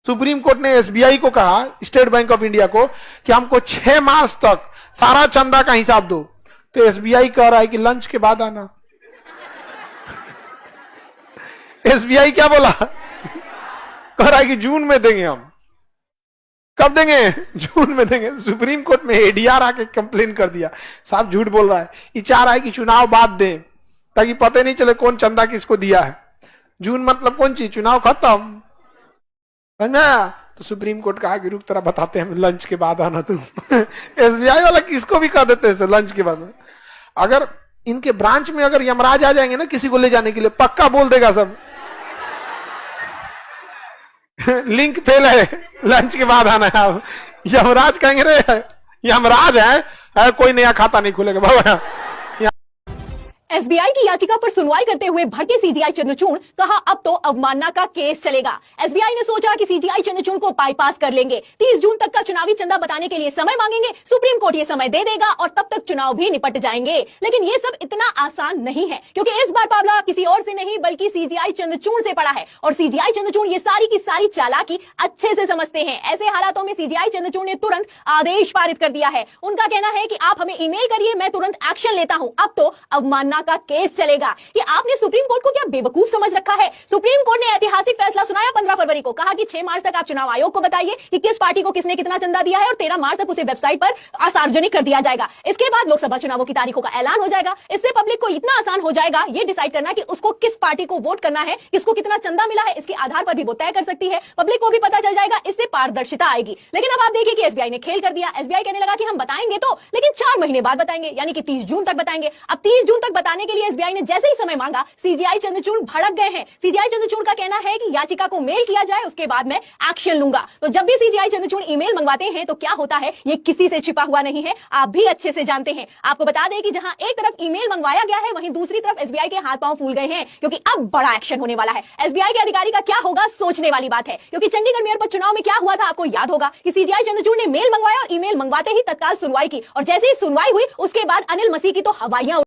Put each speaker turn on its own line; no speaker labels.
Supreme court ने SBI को कहा, स्टेट बैंक ऑफ इंडिया को, कि हमको 6 मास तक सारा चंदा का हिसाब दो। तो एसबीआई कह रहा है कि लंच के बाद आना। एसबीआई क्या बोला? कह रहा है कि जून में देंगे हम। कब देंगे? जून में देंगे। सुप्रीम कोर्ट में एडीआर आके कंप्लेन कर दिया, साहब झूठ बोल रहा है, ये चाह रहा है कि चुनाव बाद दें ताकि पता नहीं चले कौन चंदा किसको दिया है। जून मतलब कौन चीज? चुनाव खत्म है ना। तो सुप्रीम कोर्ट कहा कि रुक तेरा बताते हैं, लंच के बाद आना तुम। एसबीआई वाला किसको भी कह देते हैं लंच के बाद। अगर इनके ब्रांच में अगर यमराज आ जाएंगे ना किसी को ले जाने के लिए, पक्का बोल देगा सब लिंक फेल है, लंच के बाद आना है। आप यमराज कहेंगे रे यमराज है, कोई नया खाता नहीं खुलेगा बाबा।
एसबीआई की याचिका पर सुनवाई करते हुए भड़के सीजीआई चंद्रचूड़, कहा अब तो अवमानना का केस चलेगा। एसबीआई ने सोचा कि सीजीआई चंद्रचूड़ को बाईपास कर लेंगे, 30 जून तक का चुनावी चंदा बताने के लिए समय मांगेंगे, सुप्रीम कोर्ट ये समय दे देगा और तब तक चुनाव भी निपट जाएंगे। लेकिन ये सब इतना आसान नहीं है, क्योंकि इस बार पावला किसी और से नहीं बल्कि सीजीआई चंद्रचूड़ से पड़ा है। और सीजीआई चंद्रचूड़ ये सारी की सारी चालाकी अच्छे से समझते हैं। ऐसे हालातों में सीजीआई चंद्रचूड़ ने तुरंत आदेश पारित कर दिया है। उनका कहना है कि आप हमें ईमेल करिए, मैं तुरंत एक्शन लेता हूं, अब तो अवमानना का केस चलेगा। ये आपने सुप्रीम कोर्ट को क्या बेवकूफ समझ रखा है? सुप्रीम कोर्ट ने ऐतिहासिक फैसला सुनाया 15 फरवरी को, कहा कि 6 मार्च तक आप चुनाव आयोग को बताइए कि किस पार्टी को किसने कितना चंदा दिया है और 13 मार्च तक उसे वेबसाइट पर सार्वजनिक कर दिया जाएगा। इसके बाद लोकसभा चुनावों की तारीखों का ऐलान हो जाएगा। इससे पब्लिक को इतना आसान हो जाएगा ये डिसाइड करना कि उसको किस पार्टी को वोट करना है, किसको कितना चंदा मिला है, इसके आधार पर भी वो तय कर सकती है। पब्लिक को भी पता चल जाएगा, इससे पारदर्शिता आएगी। लेकिन अब आप देखिए कि एसबीआई ने खेल कर दिया। एसबीआई कहने लगा कि हम बताएंगे तो, लेकिन 4 महीने बाद बताएंगे, यानी कि 30 जून तक बताएंगे। अब 30 जून तक बताने के लिए एसबीआई ने जैसे ही समय मांगा, सीजीआई चंद्रचूड़ भड़क गए हैं। सीजीआई चंद्रचूड़ का कहना है कि याचिका को मेल किया जाए, उसके बाद मैं एक्शन लूंगा। तो जब भी सीजीआई चंद्रचूड़ ईमेल मंगवाते हैं तो क्या होता है, ये किसी से छिपा हुआ नहीं है, आप भी अच्छे से जानते हैं। आपको बता दें कि जहां एक तरफ ईमेल मंगवाया गया है, वहीं दूसरी तरफ एसबीआई के हाथ पांव फूल गए हैं, क्योंकि अब बड़ा एक्शन होने वाला है। एसबीआई के अधिकारी का क्या होगा, सोचने वाली बात है। क्योंकि चंडीगढ़ मेयर पद चुनाव में क्या हुआ था, आपको याद होगा कि सीजीआई चंद्रचूड़ ने मेल मंगवाया और ईमेल मंगवाते ही तत्काल सुनवाई की, और जैसे ही सुनवाई हुई उसके बाद अनिल मसीह की तो हवाइयां